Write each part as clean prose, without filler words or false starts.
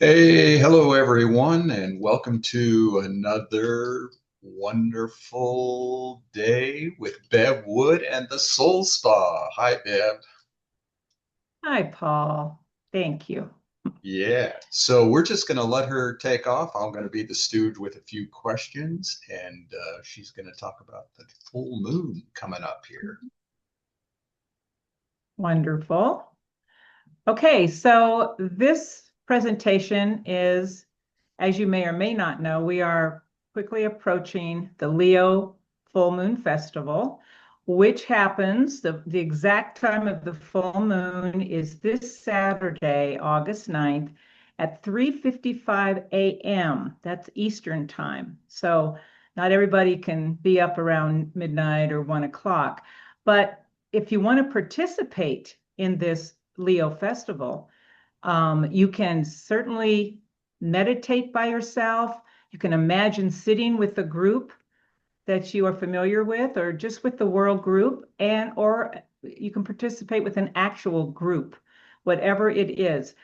Hey, hello everyone, and welcome to another wonderful day with Bev Wood and the Soul Spa. Hi, Bev. Hi, Paul. Thank you. Yeah, so we're just going to let her take off. I'm going to be the stooge with a few questions, and she's going to talk about the full moon coming up here. Wonderful. Okay, so this presentation is, as you may or may not know, we are quickly approaching the Leo Full Moon Festival, which happens, the exact time of the full moon is this Saturday, August 9th at 3:55 a.m. That's Eastern time. So not everybody can be up around midnight or 1 o'clock. But if you want to participate in this Leo festival, you can certainly meditate by yourself. You can imagine sitting with a group that you are familiar with, or just with the world group, and or you can participate with an actual group, whatever it is.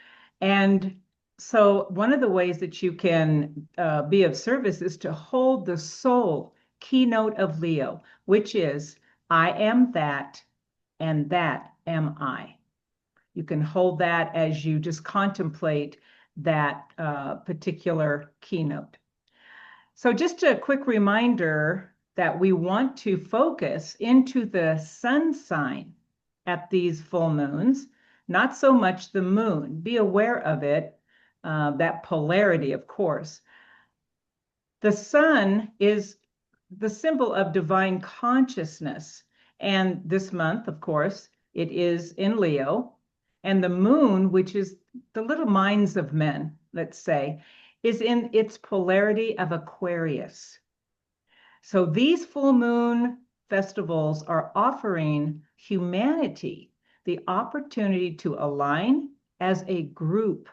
And so one of the ways that you can be of service is to hold the soul keynote of Leo, which is, I am that, and that am I. You can hold that as you just contemplate that particular keynote. So just a quick reminder that we want to focus into the sun sign at these full moons, not so much the moon. Be aware of it, that polarity, of course. The sun is the symbol of divine consciousness. And this month, of course, it is in Leo. And the moon, which is the little minds of men, let's say, is in its polarity of Aquarius. So these full moon festivals are offering humanity the opportunity to align as a group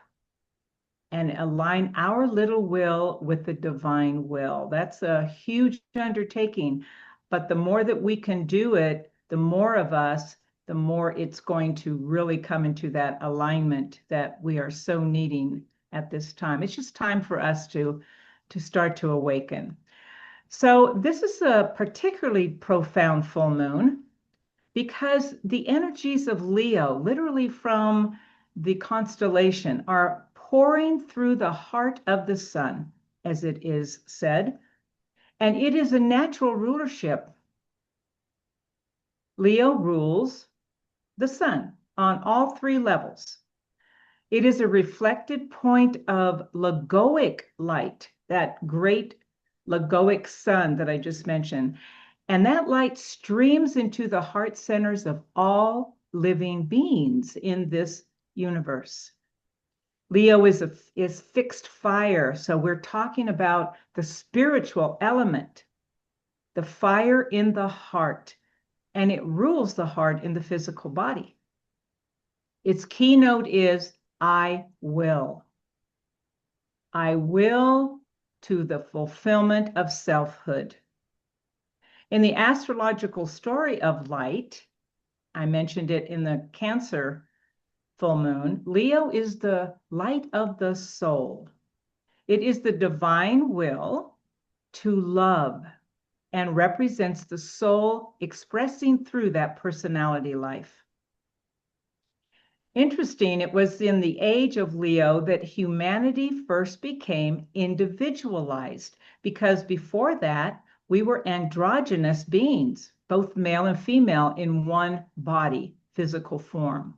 and align our little will with the divine will. That's a huge undertaking. But the more that we can do it, the more of us, the more it's going to really come into that alignment that we are so needing at this time. It's just time for us to start to awaken. So this is a particularly profound full moon because the energies of Leo, literally from the constellation, are pouring through the heart of the sun, as it is said. And it is a natural rulership. Leo rules the sun on all three levels. It is a reflected point of logoic light, that great logoic sun that I just mentioned. And that light streams into the heart centers of all living beings in this universe. Leo is fixed fire. So we're talking about the spiritual element, the fire in the heart, and it rules the heart in the physical body. Its keynote is I will. I will to the fulfillment of selfhood. In the astrological story of light, I mentioned it in the Cancer full moon, Leo is the light of the soul. It is the divine will to love and represents the soul expressing through that personality life. Interesting, it was in the age of Leo that humanity first became individualized, because before that, we were androgynous beings, both male and female in one body, physical form.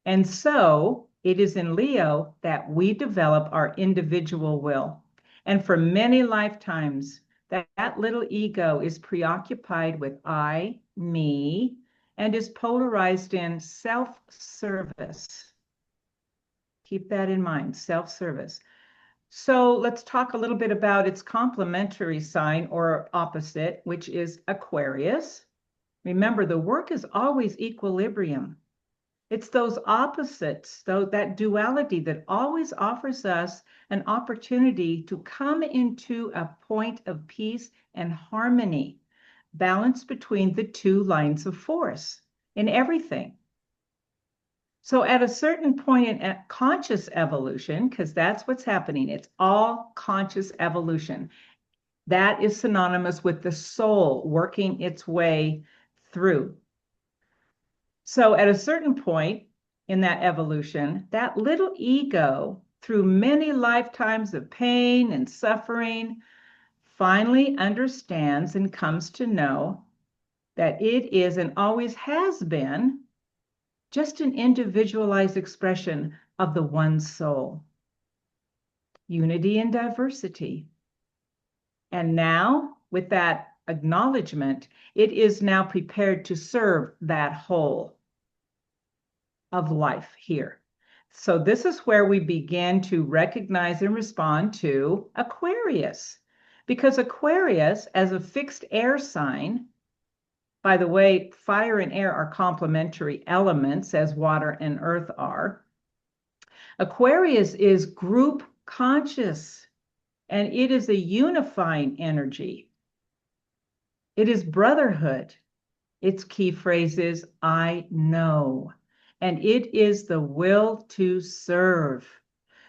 And so it is in Leo that we develop our individual will. And for many lifetimes, that little ego is preoccupied with I, me, and is polarized in self-service. Keep that in mind, self-service. So let's talk a little bit about its complementary sign or opposite, which is Aquarius. Remember, the work is always equilibrium. It's those opposites, though, that duality that always offers us an opportunity to come into a point of peace and harmony, balance between the two lines of force in everything. So at a certain point in conscious evolution, because that's what's happening, it's all conscious evolution. That is synonymous with the soul working its way through. So at a certain point in that evolution, that little ego, through many lifetimes of pain and suffering, finally understands and comes to know that it is and always has been just an individualized expression of the one soul, unity and diversity. And now, with that acknowledgement, it is now prepared to serve that whole of life here. So this is where we begin to recognize and respond to Aquarius, because Aquarius, as a fixed air sign, by the way, fire and air are complementary elements as water and earth are. Aquarius is group conscious, and it is a unifying energy. It is brotherhood. Its key phrase is, I know. And it is the will to serve.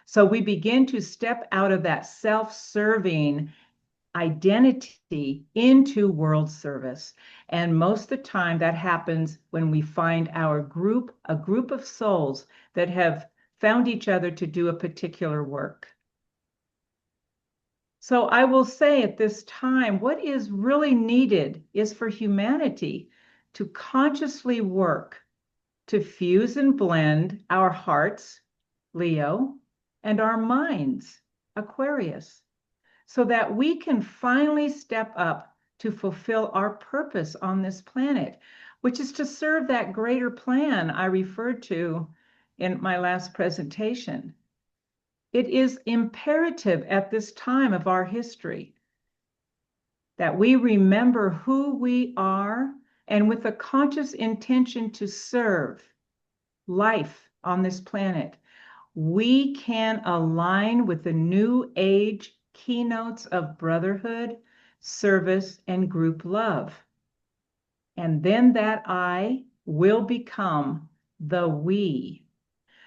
So we begin to step out of that self-serving identity into world service. And most of the time that happens when we find our group, a group of souls that have found each other to do a particular work. So I will say at this time, what is really needed is for humanity to consciously work to fuse and blend our hearts, Leo, and our minds, Aquarius, so that we can finally step up to fulfill our purpose on this planet, which is to serve that greater plan I referred to in my last presentation. It is imperative at this time of our history that we remember who we are and with a conscious intention to serve life on this planet, we can align with the new age keynotes of brotherhood, service, and group love. And then that I will become the we.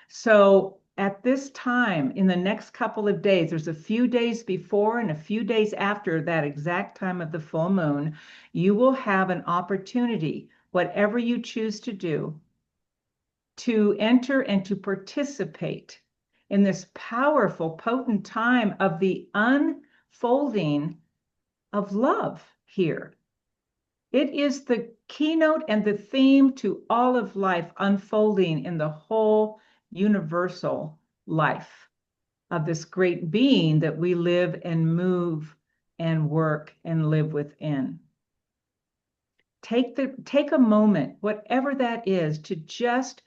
So at this time, in the next couple of days, there's a few days before and a few days after that exact time of the full moon, you will have an opportunity, whatever you choose to do, to enter and to participate in this powerful, potent time of the unfolding of love here. It is the keynote and the theme to all of life unfolding in the whole universal life of this great being that we live and move and work and live within. Take a moment, whatever that is, to just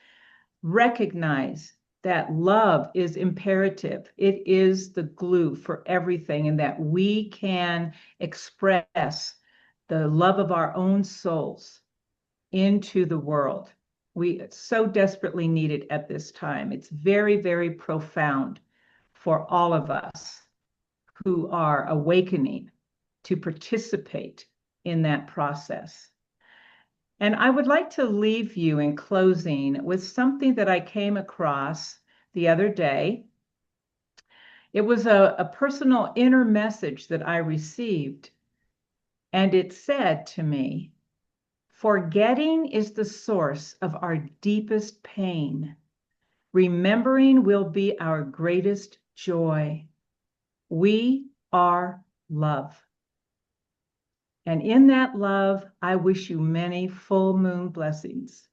recognize that love is imperative. It is the glue for everything, and that we can express the love of our own souls into the world. We so desperately need it at this time. It's very, very profound for all of us who are awakening to participate in that process. And I would like to leave you in closing with something that I came across the other day. It was a personal inner message that I received, and it said to me, forgetting is the source of our deepest pain. Remembering will be our greatest joy. We are love. And in that love, I wish you many full moon blessings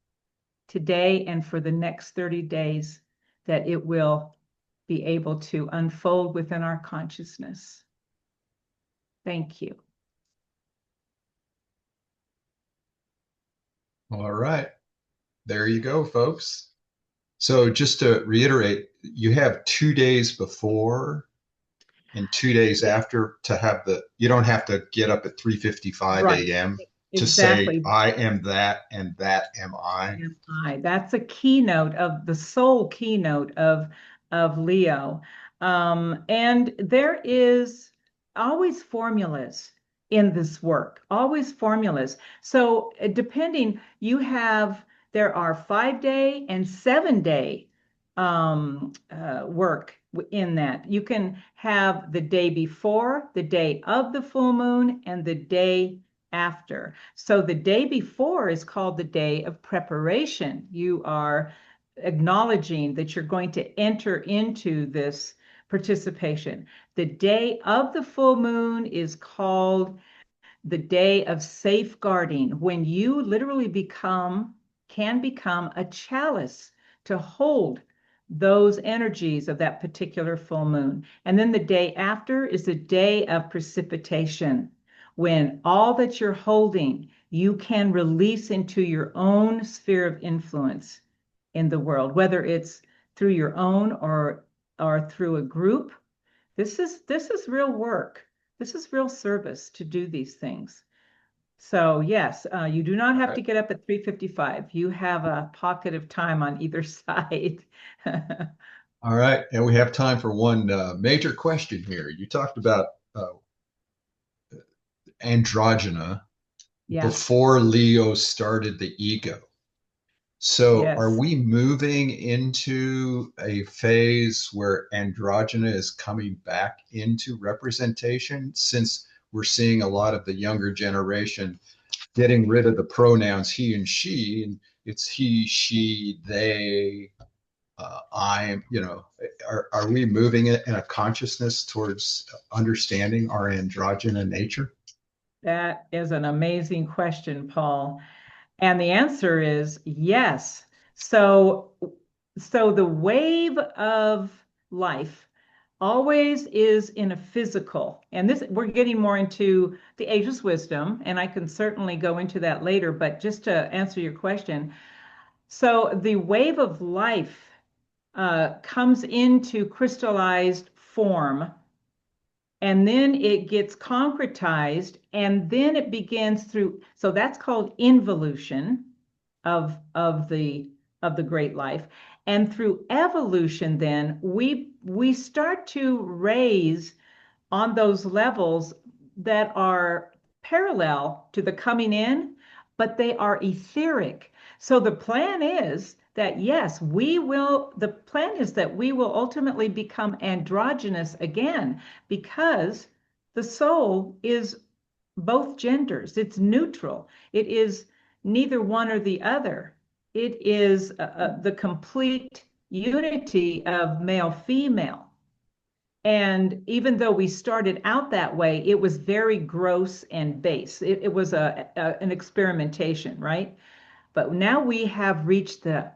today and for the next 30 days, that it will be able to unfold within our consciousness. Thank you. All right. There you go, folks. So just to reiterate, you have 2 days before and 2 days after to have you don't have to get up at 3:55 Right. a.m. to say, Exactly. I am that and that am I. That's a keynote of the soul keynote of Leo. And there is always formulas in this work, always formulas. So depending, you have There are 5 day and 7 day work in that. You can have the day before, the day of the full moon, and the day after. So the day before is called the day of preparation. You are acknowledging that you're going to enter into this participation. The day of the full moon is called the day of safeguarding, when you literally can become a chalice to hold those energies of that particular full moon. And then the day after is the day of precipitation, when all that you're holding, you can release into your own sphere of influence in the world, whether it's through your own or through a group. This is real work. This is real service to do these things. So yes, you do not have All to right. get up at 3:55. You have a pocket of time on either side. All right. And we have time for one major question here. You talked about androgyna Yes, before Leo started the ego. So are yes. we moving into a phase where androgyna is coming back into representation since we're seeing a lot of the younger generation getting rid of the pronouns he and she, and it's he, she, they, I, are we moving in a consciousness towards understanding our androgynous nature? That is an amazing question, Paul. And the answer is yes. So, so the wave of life always is in a physical. And this, we're getting more into the ageless wisdom, and I can certainly go into that later. But just to answer your question, so the wave of life comes into crystallized form, and then it gets concretized, and then it begins through, so that's called involution of the great life. And through evolution, then we start to raise on those levels that are parallel to the coming in, but they are etheric. So the plan is that, yes, the plan is that we will ultimately become androgynous again, because the soul is both genders. It's neutral. It is neither one or the other. It is the complete unity of male female. And even though we started out that way, it was very gross and base. It was an experimentation, right? But now we have reached the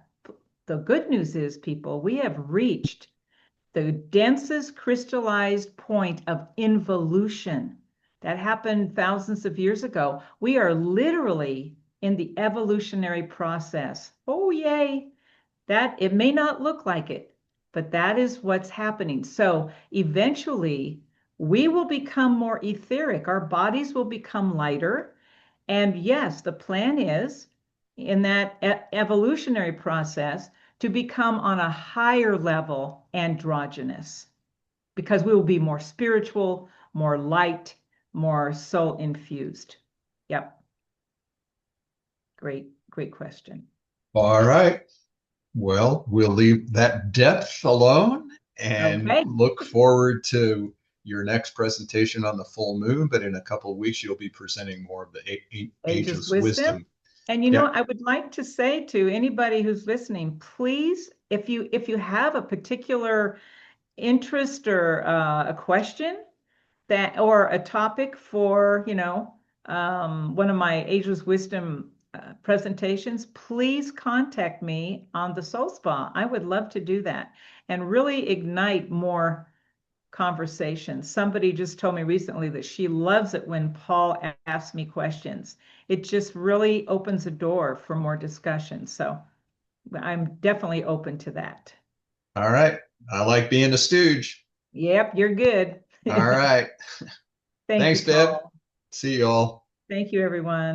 good news is, people, we have reached the densest crystallized point of involution that happened thousands of years ago. We are literally in the evolutionary process. Oh, yay. That it may not look like it, but that is what's happening. So eventually, we will become more etheric. Our bodies will become lighter. And yes, the plan is in that evolutionary process to become on a higher level androgynous, because we will be more spiritual, more light, more soul infused. Yep. Great, great question. All right. Well, we'll leave that depth alone and Okay. look forward to your next presentation on the full moon. But in a couple of weeks, you'll be presenting more of the Ageless ageless wisdom. wisdom. And Yep. I would like to say to anybody who's listening, please, if you have a particular interest or a question that or a topic for, one of my Ageless Wisdom presentations, please contact me on the Soul Spa. I would love to do that and really ignite more conversation. Somebody just told me recently that she loves it when Paul asks me questions. It just really opens a door for more discussion. So I'm definitely open to that. All right. I like being a stooge. Yep, you're good. All right. Thank you, Thanks, Deb. Paul. See y'all. Thank you, everyone.